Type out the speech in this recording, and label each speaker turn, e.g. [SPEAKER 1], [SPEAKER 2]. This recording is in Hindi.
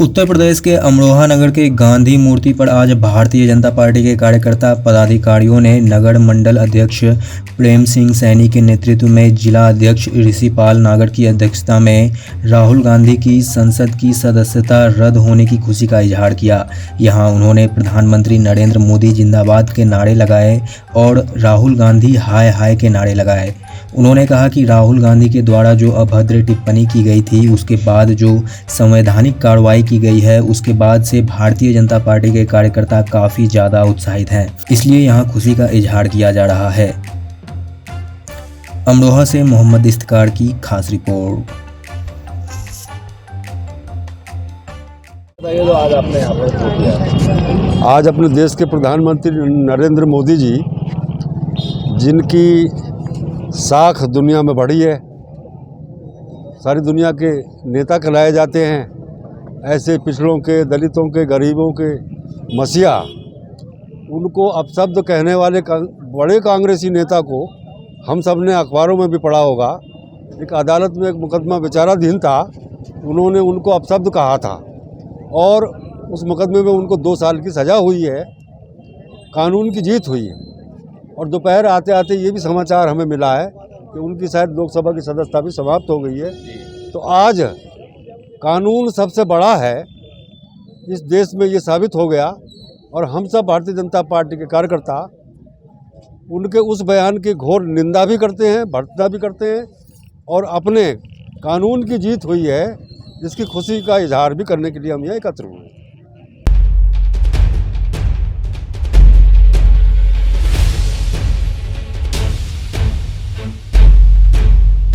[SPEAKER 1] उत्तर प्रदेश के अमरोहा नगर के गांधी मूर्ति पर आज भारतीय जनता पार्टी के कार्यकर्ता पदाधिकारियों ने नगर मंडल अध्यक्ष प्रेम सिंह सैनी के नेतृत्व में जिला अध्यक्ष ऋषिपाल नागर की अध्यक्षता में राहुल गांधी की संसद की सदस्यता रद्द होने की खुशी का इजहार किया। यहां उन्होंने प्रधानमंत्री नरेंद्र मोदी जिंदाबाद के नारे लगाए और राहुल गांधी हाय हाय के नारे लगाए। उन्होंने कहा कि राहुल गांधी के द्वारा जो अभद्र टिप्पणी की गई थी, उसके बाद जो संवैधानिक कार्रवाई की गई है, उसके बाद से भारतीय जनता पार्टी के कार्यकर्ता काफ़ी ज़्यादा उत्साहित हैं। इसलिए यहां खुशी का इजहार किया जा रहा है। अमरोहा से मोहम्मद इफ्तिकार की खास रिपोर्ट।
[SPEAKER 2] आज अपने देश के प्रधानमंत्री नरेंद्र मोदी जी, जिनकी साख दुनिया में बढ़ी है, सारी दुनिया के नेता कहलाए जाते हैं, ऐसे पिछड़ों के, दलितों के, गरीबों के मसीहा, उनको अपशब्द कहने वाले बड़े कांग्रेसी नेता को हम सब ने अखबारों में भी पढ़ा होगा। एक अदालत में एक मुकदमा विचाराधीन था, उन्होंने उनको अपशब्द कहा था और उस मुकदमे में उनको 2 साल की सज़ा हुई है। कानून की जीत हुई है। और दोपहर आते आते ये भी समाचार हमें मिला है कि उनकी शायद लोकसभा की सदस्यता भी समाप्त हो गई है। तो आज कानून सबसे बड़ा है, इस देश में ये साबित हो गया। और हम सब भारतीय जनता पार्टी के कार्यकर्ता उनके उस बयान की घोर निंदा भी करते हैं, भर्त्सना भी करते हैं और अपने कानून की जीत हुई है, जिसकी खुशी का इजहार भी करने के लिए हम यहाँ एकत्र हुए हैं।